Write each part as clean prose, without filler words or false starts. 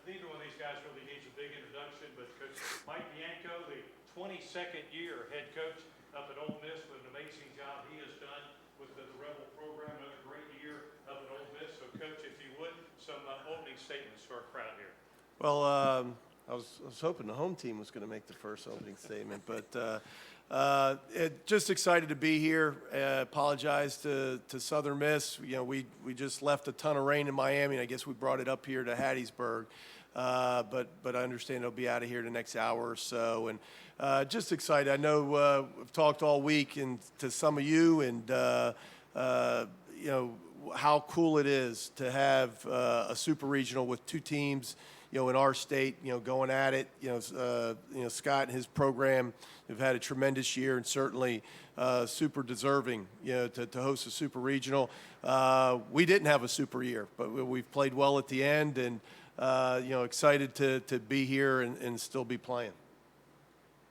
neither one of these guys really needs a big introduction, but Coach Mike Bianco, the 22nd year head coach up at Ole Miss, with an amazing job he has done with the Rebel program. Another great year up at Ole Miss. So, Coach, if you would, some opening statements to our crowd here. Well, I was hoping the home team was going to make the first opening statement, but just excited to be here. Apologize to Southern Miss. You know, we just left a ton of rain in Miami, and I guess we brought it up here to Hattiesburg. But I understand it'll be out of here the next hour or so, and just excited. I know I've talked all week and to some of you, and you know how cool it is to have a super regional with two teams, you know, in our state, you know, going at it. You know, Scott and his program have had a tremendous year, and certainly super deserving, you know, to host a super regional. We didn't have a super year, but we've played well at the end, and you know, excited to be here and still be playing.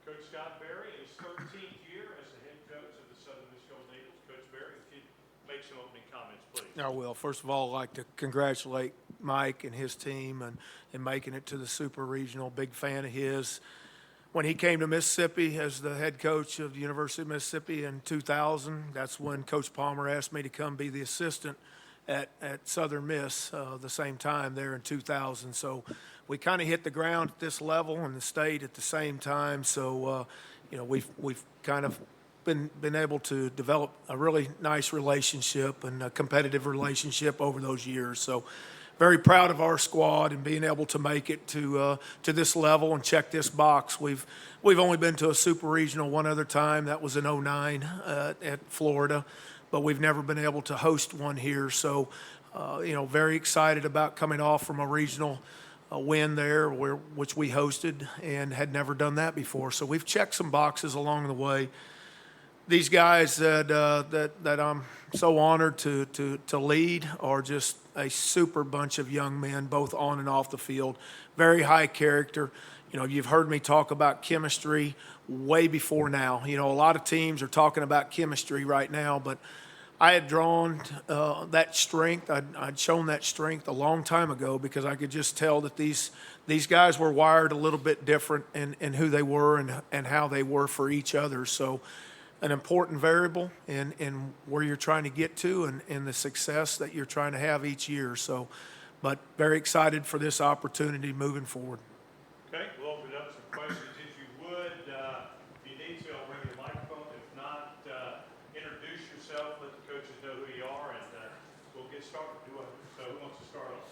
Coach Scott Berry, his 13th year as the head coach of the Southern Miss Golden Eagles. Coach Berry, if you'd make some opening comments, please. I will. First of all, I'd like to congratulate Mike and his team and making it to the Super Regional. Big fan of his. When he came to Mississippi as the head coach of the University of Mississippi in 2000, that's when Coach Palmer asked me to come be the assistant at Southern Miss the same time there in 2000. So we kind of hit the ground at this level and the state at the same time. So, you know, we've kind of been able to develop a really nice relationship and a competitive relationship over those years. So very proud of our squad and being able to make it to this level and check this box. We've only been to a super regional one other time. That was in 2009 at Florida, but we've never been able to host one here. So, you know, very excited about coming off from a regional win there, which we hosted and had never done that before. So we've checked some boxes along the way. These guys that I'm so honored to lead are just a super bunch of young men, both on and off the field. Very high character. You know, you've heard me talk about chemistry way before now. You know, a lot of teams are talking about chemistry right now, but I had drawn that strength. I'd shown that strength a long time ago because I could just tell that these guys were wired a little bit different in who they were and how they were for each other. So an important variable in where you're trying to get to and the success that you're trying to have each year. So, but very excited for this opportunity moving forward. Okay, we'll open it up some questions if you would. If you need to, I'll bring the microphone. If not, introduce yourself, let the coaches know who you are, and we'll get started. So who wants to start off?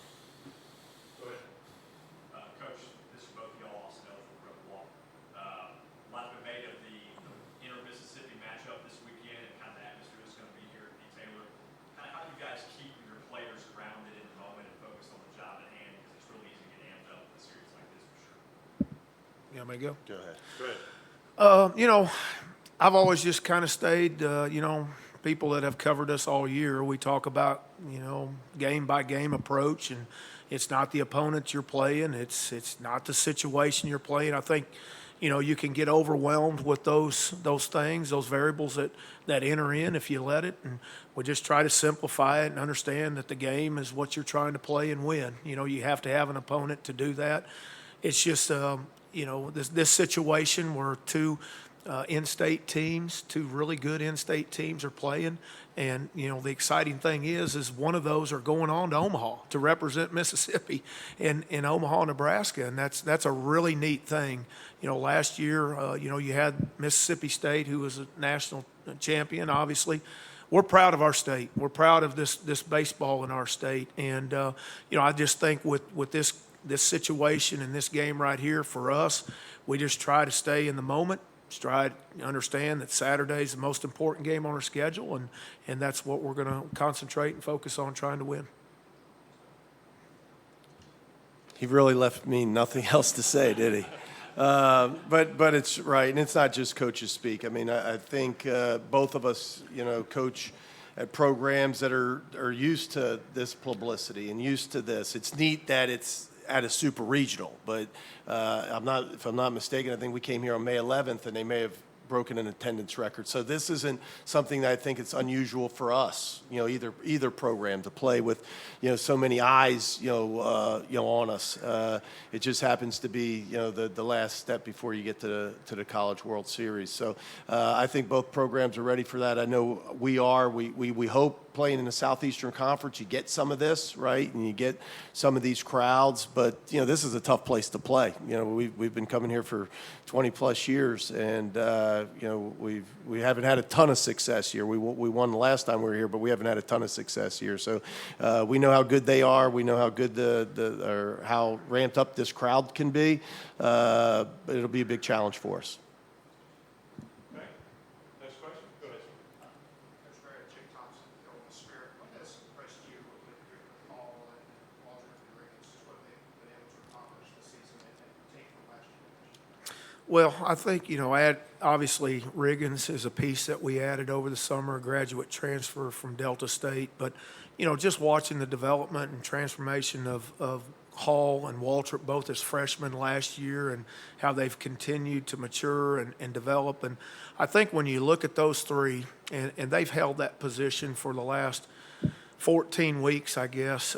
Go ahead. Coach, this is both of y'all also know from Rebel Walk. A lot of debate of the inter-Mississippi matchup this weekend and kind of the atmosphere that's going to be here at D. Taylor. How do you guys keep your players grounded in the moment and focused on the job at hand? Because it's really easy to get amped up with a series like this for sure. You want me to go? Go ahead. Go ahead. You know, I've always just kind of stayed, you know, people that have covered us all year, we talk about, you know, game-by-game approach, and it's not the opponent you're playing. It's not the situation you're playing. I think, you know, you can get overwhelmed with those things, those variables that enter in if you let it. And we just try to simplify it and understand that the game is what you're trying to play and win. You know, you have to have an opponent to do that. It's just, you know, this situation where two in-state teams, two really good in-state teams are playing. And, you know, the exciting thing is one of those are going on to Omaha to represent Mississippi in Omaha, Nebraska. And that's a really neat thing. You know, last year, you know, you had Mississippi State, who was a national champion, obviously. We're proud of our state. We're proud of this baseball in our state. And, you know, I just think with this situation and this game right here for us, we just try to stay in the moment. Just try to understand that Saturday is the most important game on our schedule, and that's what we're going to concentrate and focus on trying to win. He really left me nothing else to say, did he? But it's right, and it's not just coaches speak. I mean, I think both of us, you know, coach at programs that are used to this publicity and used to this. It's neat that it's at a super regional, but if I'm not mistaken, I think we came here on May 11th, and they may have broken an attendance record. So this isn't something that I think it's unusual for us, either program to play with, so many eyes, on us. It just happens to be, the last step before you get to the College World Series. So I think both programs are ready for that. I know we are. We hope playing in the Southeastern Conference, you get some of this, right, and you get some of these crowds. But this is a tough place to play. We've been coming here for 20 plus years, and we haven't had a ton of success here. We won the last time we were here, but we haven't had a ton of success here. So we know how good they are. We know how good or how ramped up this crowd can be. But it'll be a big challenge for us. Okay. Next question. Go ahead. Coach Barrett, Jake Thompson, Golden Spirit. What has impressed you with Paul and Walter and Riggins? What have they been able to accomplish this season and take from last year? Well, I think, obviously Riggins is a piece that we added over the summer, a graduate transfer from Delta State. But, just watching the development and transformation of Hall and Waltrip, both as freshmen last year, and how they've continued to mature and develop. And I think when you look at those three, and they've held that position for the last 14 weeks, I guess.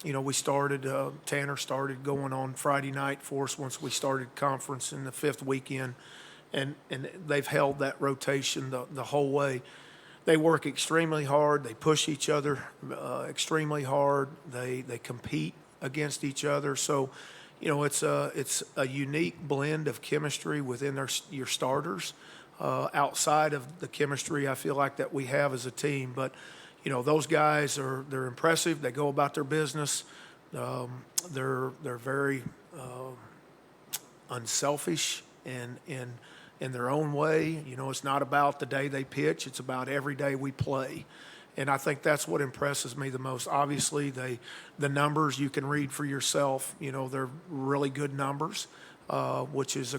We started, Tanner started going on Friday night for us once we started conference in the 5th weekend, and they've held that rotation the whole way. They work extremely hard. They push each other extremely hard. They compete against each other. So, it's a unique blend of chemistry within your starters. Outside of the chemistry I feel like that we have as a team, but those guys they're impressive. They go about their business. They're very unselfish and in their own way. It's not about the day they pitch. It's about every day we play. And I think that's what impresses me the most. Obviously, the numbers you can read for yourself. They're really good numbers, which is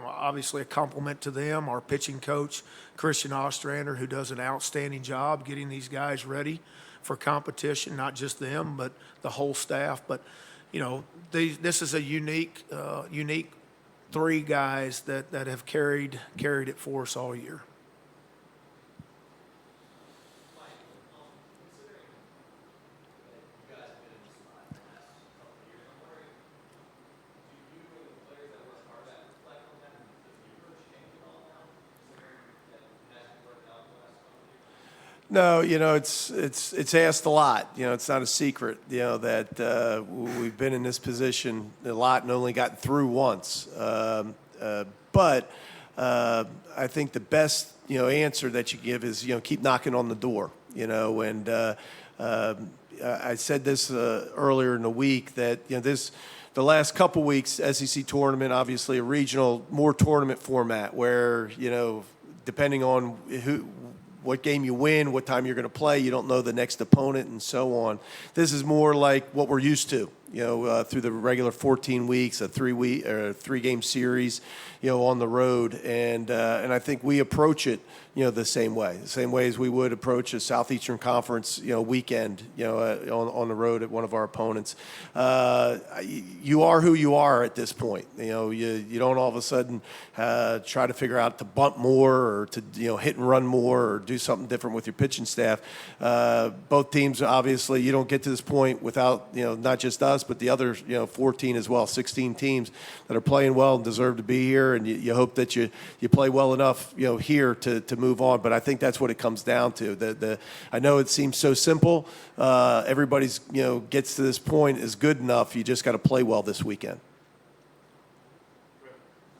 obviously a compliment to them. Our pitching coach, Christian Ostrander, who does an outstanding job getting these guys ready for competition, not just them, but the whole staff. But, this is a unique three guys that have carried it for us all year. No, it's asked a lot. It's not a secret, that we've been in this position a lot and only gotten through once. But I think the best, answer that you give is, keep knocking on the door, and I said this earlier in the week that, the last couple weeks, SEC tournament, obviously a regional, more tournament format where, depending on what game you win, what time you're going to play, you don't know the next opponent, and so on. This is more like what we're used to, through the regular 14 weeks, a 3-game series, on the road, and I think we approach it, the same way as we would approach a Southeastern Conference, weekend, on the road at one of our opponents. You are who you are at this point. You don't all of a sudden try to figure out to bunt more or to hit and run more or do something different with your pitching staff. Both teams, obviously, you don't get to this point without not just us, but the other 14 as well, 16 teams that are playing well and deserve to be here, and you hope that you play well enough here to move on. But I think that's what it comes down to. I know it seems so simple. Everybody's gets to this point is good enough. You just got to play well this weekend.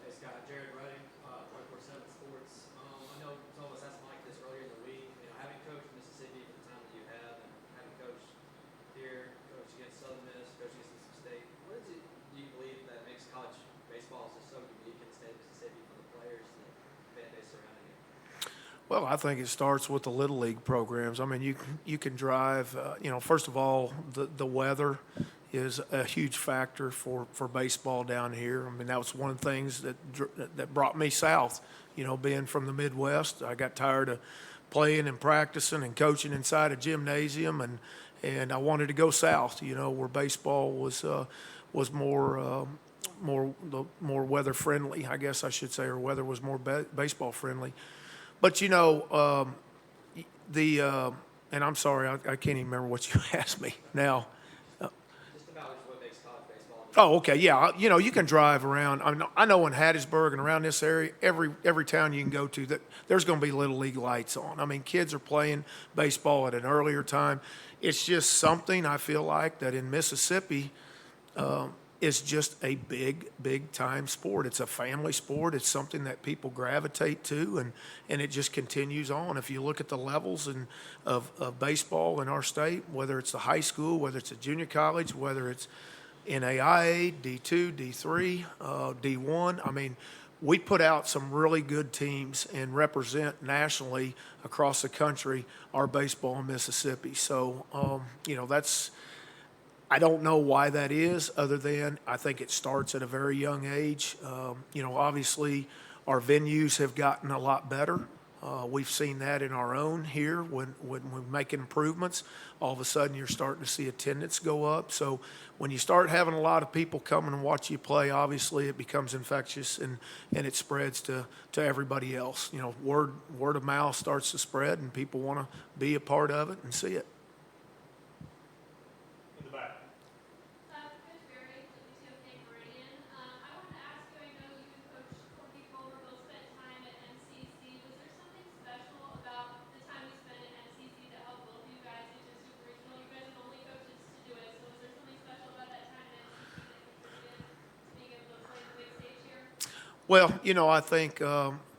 Hey Scott, Jared Ruddy, 24/7 Sports. I know some of us asked Mike this earlier in the week. Having coached Mississippi for the time that you have, and having coached here, coached against Southern Miss, coached against Mississippi State, what is it do you believe that makes college baseball so unique in the state of Mississippi for the players and the fan base surrounding it? Well, I think it starts with the Little League programs. I mean, you can drive, first of all, the weather is a huge factor for baseball down here. I mean, that was one of the things that brought me south, being from the Midwest. I got tired of playing and practicing and coaching inside a gymnasium, and I wanted to go south, where baseball was more more weather friendly, I guess I should say, or weather was more baseball friendly. But and I'm sorry, I can't even remember what you asked me now. Just about what makes college baseball. Oh, okay, yeah. You can drive around. I know in Hattiesburg and around this area, every town you can go to, that there's going to be Little League lights on. I mean, kids are playing baseball at an earlier time. It's just something I feel like that in Mississippi is just a big time sport. It's a family sport. It's something that people gravitate to, and it just continues on. If you look at the levels of baseball in our state, whether it's the high school, whether it's a junior college, whether it's NAIA, D2, D3, D1. I mean, we put out some really good teams and represent nationally across the country our baseball in Mississippi. So, that's, I don't know why that is, other than I think it starts at a very young age. Obviously our venues have gotten a lot better. We've seen that in our own here when we're making improvements. All of a sudden, you're starting to see attendance go up. So when you start having a lot of people come and watch you play, obviously it becomes infectious and it spreads to everybody else. Word of mouth starts to spread, and people want to be a part of it and see it. In the back. Coach Barry, WTOK Meridian. I wanted to ask you, I know you and Coach Corky Culver both spent time at MCC. Was there something special about the time you spent at MCC that helped both of you guys into Super Regional? You guys are the only coaches to do it, so was there something special about that time at MCC that contributed to being able to play the big stage here? Well, I think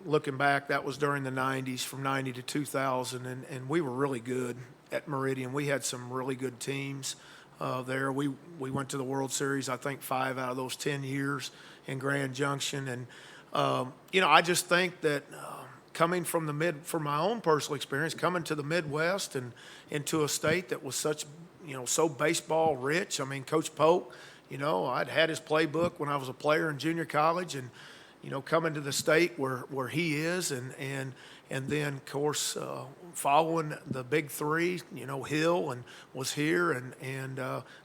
looking back, that was during the 90s, from 90 to 2000, and we were really good at Meridian. We had some really good teams there. We went to the World Series, I think, 5 out of those 10 years in Grand Junction. And, I just think that coming from from my own personal experience, coming to the Midwest and into a state that was such, so baseball rich. I mean, Coach Polk, I'd had his playbook when I was a player in junior college, and coming to the state where he is, and then of course following the big three, Hill and was here, and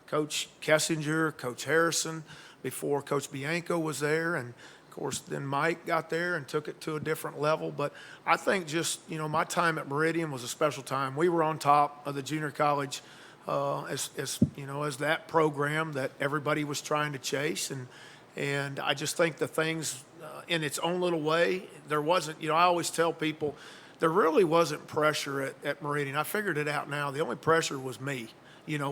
Coach Kessinger, Coach Harrison, before Coach Bianco was there, and of course then Mike got there and took it to a different level. But I think just my time at Meridian was a special time. We were on top of the junior college as that program that everybody was trying to chase, and I just think the things in its own little way, there wasn't, I always tell people, there really wasn't pressure at Meridian. I figured it out now. The only pressure was me,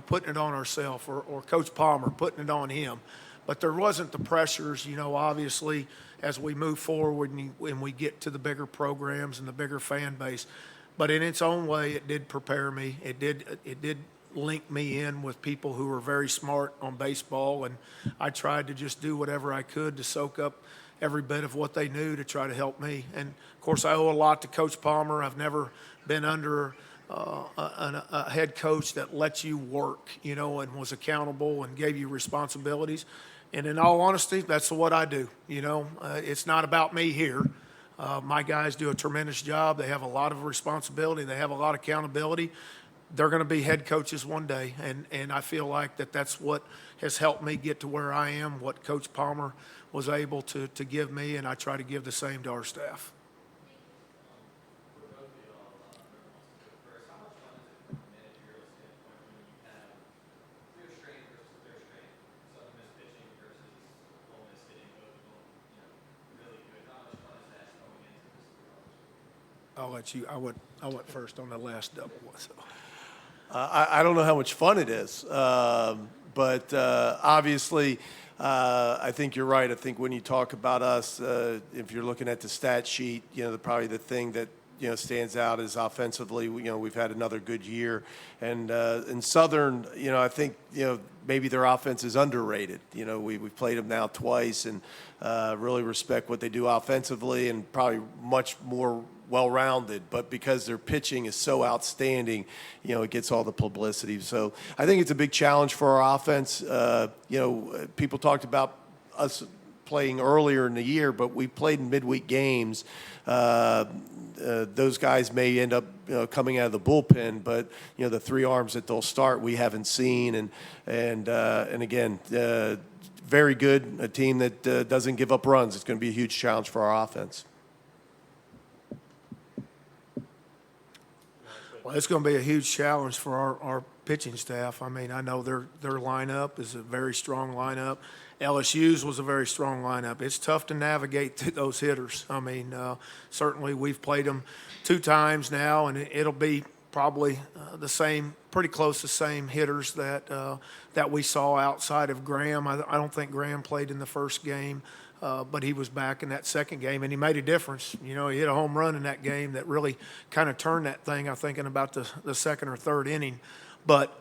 putting it on ourselves, or Coach Palmer putting it on him. But there wasn't the pressures, obviously, as we move forward and we get to the bigger programs and the bigger fan base. But in its own way, it did prepare me. It did link me in with people who were very smart on baseball, and I tried to just do whatever I could to soak up every bit of what they knew to try to help me. And of course, I owe a lot to Coach Palmer. I've never been under a head coach that lets you work, and was accountable and gave you responsibilities. And in all honesty, that's what I do. It's not about me here. My guys do a tremendous job. They have a lot of responsibility. They have a lot of accountability. They're going to be head coaches one day, and I feel like that's what has helped me get to where I am, what Coach Palmer was able to give me, and I try to give the same to our staff. I'll let you. I went first on the last double. So. I don't know how much fun it is, but obviously, I think you're right. I think when you talk about us, if you're looking at the stat sheet, probably the thing that stands out is offensively. We've had another good year, and in Southern, I think maybe their offense is underrated. We've played them now twice, and really respect what they do offensively, and probably much more well-rounded, but because their pitching is so outstanding, it gets all the publicity. So I think it's a big challenge for our offense. People talked about us playing earlier in the year, but we played in midweek games. Those guys may end up coming out of the bullpen, but the three arms that they'll start we haven't seen, and again, very good, a team that doesn't give up runs. It's going to be a huge challenge for our offense. Well, it's going to be a huge challenge for our pitching staff. I mean, I know their lineup is a very strong lineup. LSU's was a very strong lineup. It's tough to navigate through those hitters. I mean, certainly we've played them 2 times now, and it'll be probably the same, pretty close to same hitters that we saw outside of Graham. I don't think Graham played in the first game, but he was back in that second game, and he made a difference. You know, he hit a home run in that game that really kind of turned that thing, I think, in about the second or third inning. But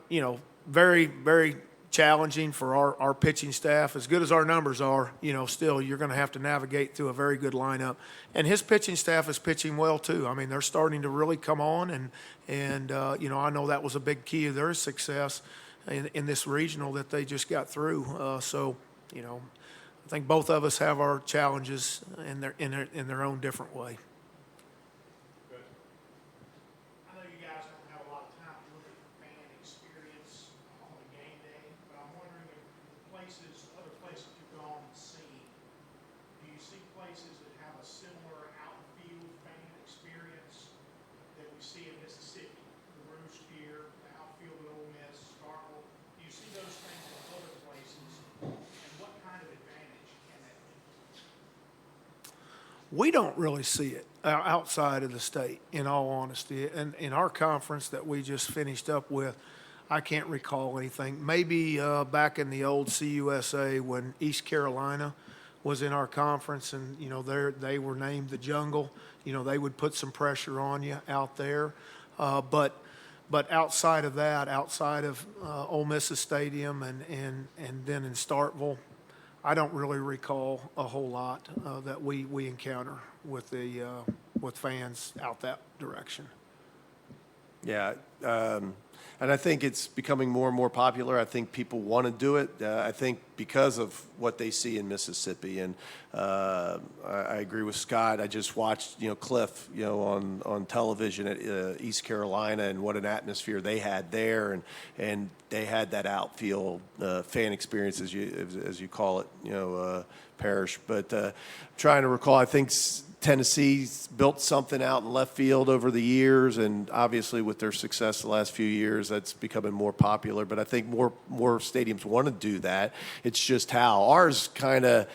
you know, very, very challenging for our pitching staff. As good as our numbers are, you know, still you're going to have to navigate through a very good lineup. And his pitching staff is pitching well too. I mean, they're starting to really come on, and you know, I know that was a big key of their success in this regional that they just got through. So, you know, I think both of us have our challenges in their own different way. I know you guys don't have a lot of time to look at fan experience on a game day, but I'm wondering if other places you've gone and seen, do you see places that have a similar outfield fan experience that we see in Mississippi? The Roost here, the outfield at Ole Miss, Starkville. Do you see those things in other places? And what kind of advantage can that be? We don't really see it outside of the state, in all honesty. And in our conference that we just finished up with, I can't recall anything. Maybe back in the old CUSA when East Carolina was in our conference, and you know they were named the Jungle. You know, they would put some pressure on you out there. But outside of that, outside of Ole Miss's stadium and then in Starkville, I don't really recall a whole lot that we encounter with fans out that direction. Yeah, and I think it's becoming more and more popular. I think people want to do it. I think because of what they see in Mississippi, and I agree with Scott. I just watched, you know, Cliff, you know, on television at East Carolina, and what an atmosphere they had there, and they had that outfield fan experience, as you call it, you know, Parrish. But trying to recall, I think Tennessee's built something out in left field over the years, and obviously with their success the last few years, that's becoming more popular. But I think more stadiums want to do that. It's just how ours kind of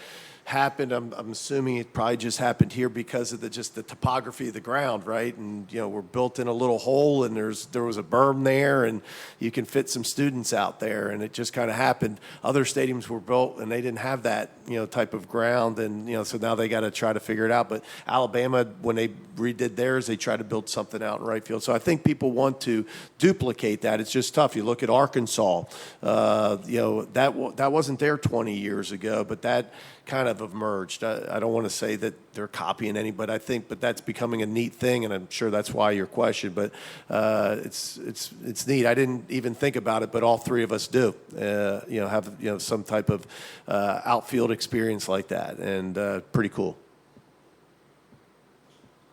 happened. I'm assuming it probably just happened here because of the topography of the ground, right? And you know, we're built in a little hole, and there was a berm there, and you can fit some students out there, and it just kind of happened. Other stadiums were built and they didn't have that, you know, type of ground, and you know, so now they got to try to figure it out. But Alabama, when they redid theirs, they tried to build something out in right field. So I think people want to duplicate that. It's just tough. You look at Arkansas, you know, that wasn't there 20 years ago, but that kind of emerged. I don't want to say that they're copying anybody, but that's becoming a neat thing, and I'm sure that's why your question. But it's neat. I didn't even think about it, but all three of us do. You know, have, you know, some type of outfield experience like that, and pretty cool.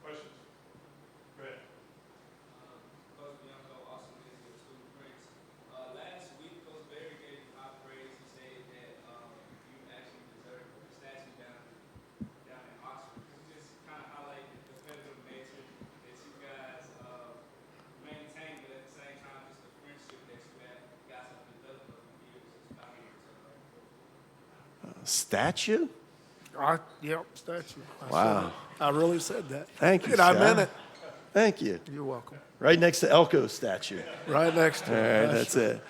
Questions? Go ahead. Coach Bianco, awesome to get student prints. Last week, Coach Berry gave you high praise. He said that you actually deserve the statue down in Oxford. Could you just kind of highlight the competitive nature that you guys maintain, but at the same time, just the friendship that you guys have developed over the years since coming here to Statue? Yep, statue. Wow. I really said that. Thank you, And I Scott. meant it. Thank you. You're welcome. Right next to Elko's statue. Right next to All it. right, that's it.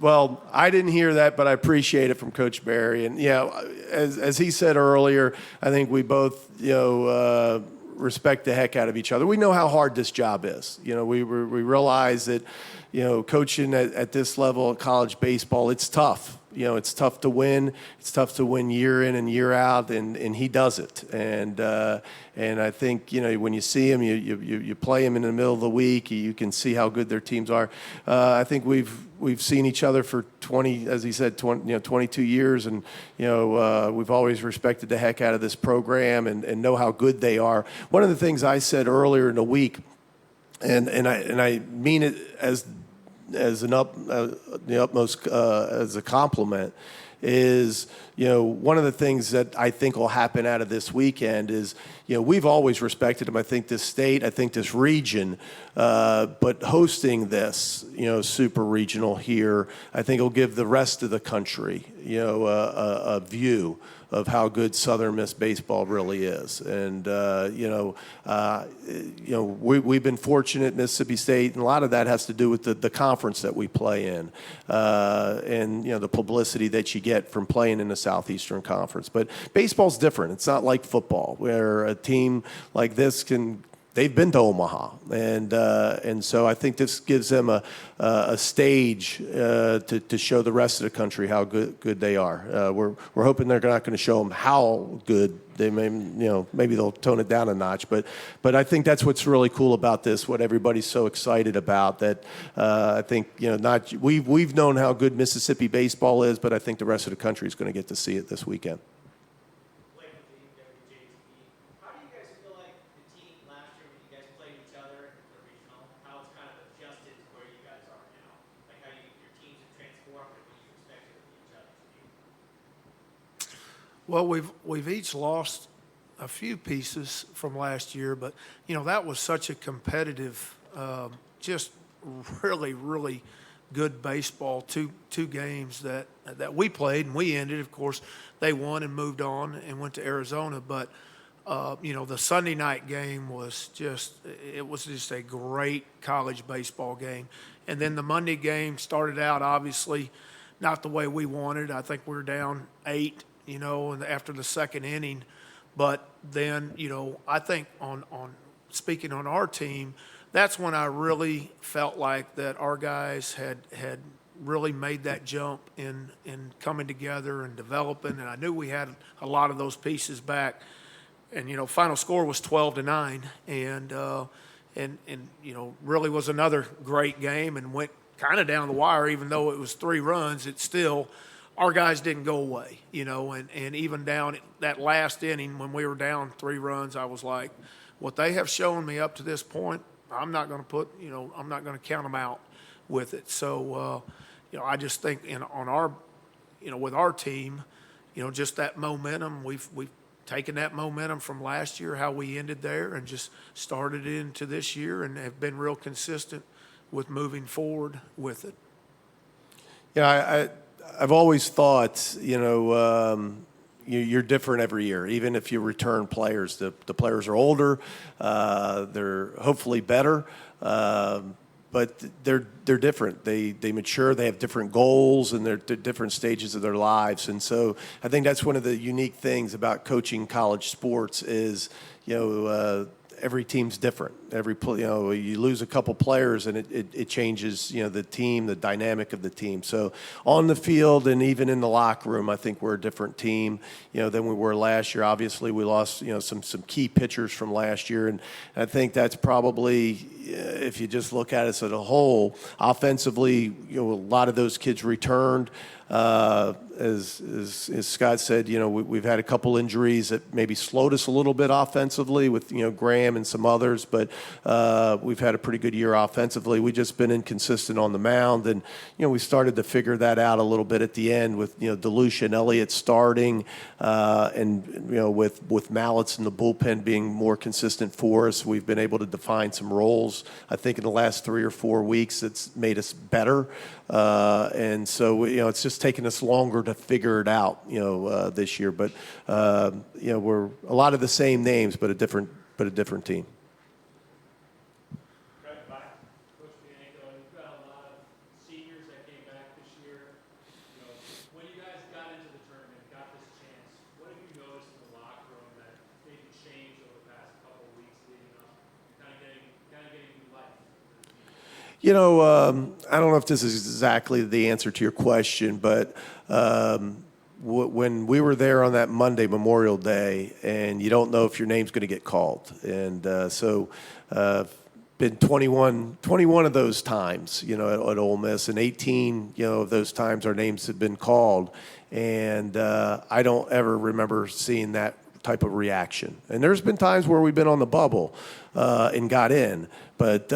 Well, I didn't hear that, but I appreciate it from Coach Berry. And, you know, as he said earlier, I think we both, you know, respect the heck out of each other. We know how hard this job is. You know, we realize that, you know, coaching at this level of college baseball, it's tough. You know, it's tough to win. It's tough to win year in and year out, and he does it. And I think, you know, when you see him, you play him in the middle of the week, you can see how good their teams are. I think we've seen each other for 20, as he said, 22 years, and you know, we've always respected the heck out of this program and know how good they are. One of the things I said earlier in the week, and I mean it as as the utmost as a compliment is, one of the things that I think will happen out of this weekend is, we've always respected them. I think this state, I think this region, but hosting this, super regional here, I think will give the rest of the country, a view of how good Southern Miss baseball really is. And, we've been fortunate at Mississippi State, and a lot of that has to do with the conference that we play in, and, the publicity that you get from playing in the Southeastern Conference. But baseball's different. It's not like football, where a team like this they've been to Omaha, and so I think this gives them a stage to show the rest of the country how good they are. We're hoping they're not going to show them how good they may, maybe they'll tone it down a notch, but I think that's what's really cool about this. What everybody's so excited about, that I think we've known how good Mississippi baseball is, but I think the rest of the country is going to get to see it this weekend. How do you guys feel like the team last year when you guys played each other in the regional, how it's kind of adjusted to where you guys are now? Like how your teams have transformed and what you expected of each other to be? Well, we've each lost a few pieces from last year, but that was such a competitive, just really, really good baseball. Two games that we played and we ended. Of course, they won and moved on and went to Arizona. But the Sunday night game was just a great college baseball game. And then the Monday game started out obviously not the way we wanted. I think we were down 8. And after the second inning. But then, I think on speaking on our team, that's when I really felt like that our guys had really made that jump in coming together and developing. And I knew we had a lot of those pieces back. And, final score was 12-9. And really was another great game and went kind of down the wire. Even though it was 3 runs, it's still – our guys didn't go away, and even down that last inning when we were down 3 runs, I was like, what they have shown me up to this point, I'm not going to I'm not going to count them out with it. So, I just think on our, with our team, just that momentum, we've taken that momentum from last year, how we ended there, and just started into this year and have been real consistent with moving forward with it. Yeah, I've always thought, you're different every year. Even if you return players, the players are older, they're hopefully better, but they're different. They mature. They have different goals, and they're different stages of their lives. And so I think that's one of the unique things about coaching college sports is, every team's different. You lose a couple players and it changes, the team, the dynamic of the team. So on the field and even in the locker room, I think we're a different team, than we were last year. Obviously, we lost, some key pitchers from last year, and I think that's probably, if you just look at us as a whole, offensively, a lot of those kids returned. As Scott said, we've had a couple injuries that maybe slowed us a little bit offensively with, Graham and some others, but we've had a pretty good year offensively. We've just been inconsistent on the mound, and, we started to figure that out a little bit at the end with, DeLucia and Elliott starting, and, with Mallets in the bullpen being more consistent for us. We've been able to define some roles, I think, in the last 3 or 4 weeks that's made us better. And so, it's just taken us longer to figure it out, this year. But, we're a lot of the same names, but a different team. Coach Bianco, you've got a lot of seniors that came back this year. When you guys got into the tournament, got this chance, what have you noticed in the locker room that maybe changed over the past couple of weeks leading up, kind of getting new life? I don't know if this is exactly the answer to your question, but when we were there on that Monday, Memorial Day, and you don't know if your name's going to get called. And so been 21 of those times, at Ole Miss, and 18, of those times our names have been called. And I don't ever remember seeing that type of reaction. And there's been times where we've been on the bubble and got in, but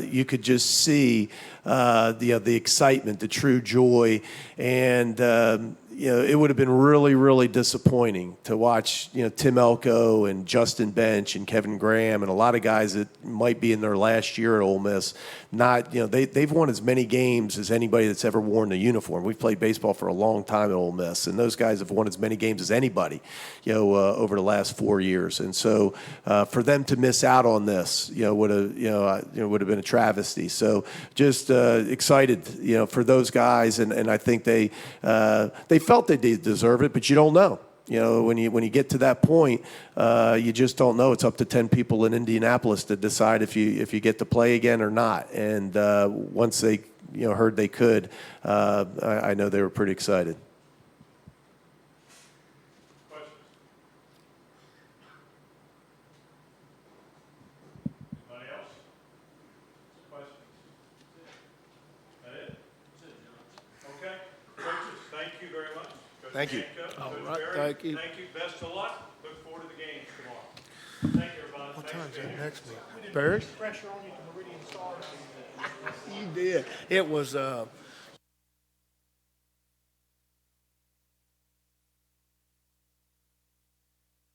you could just see the excitement, the true joy, and it would have been really, really disappointing to watch, Tim Elko and Justin Bench and Kevin Graham and a lot of guys that might be in their last year at Ole Miss. They've won as many games as anybody that's ever worn the uniform. We've played baseball for a long time at Ole Miss, and those guys have won as many games as anybody, over the last 4 years. And so for them to miss out on this, would have been a travesty. So just excited, for those guys, and I think they felt they did deserve it, but you don't know. When you get to that point, you just don't know. It's up to 10 people in Indianapolis to decide if you get to play again or not. And once they heard they could, I know they were pretty excited. Questions? Anybody else? Questions? That it? Okay. Coaches, thank you very much. Coach Thank you. Bianco, All Coach right, Berry, thank you. Thank you. Best of luck. Look forward to the games tomorrow. Thank you, everybody. What Thanks time is for being that here. next meeting? Barry? Pressure on you to Meridian Stars. You did. It was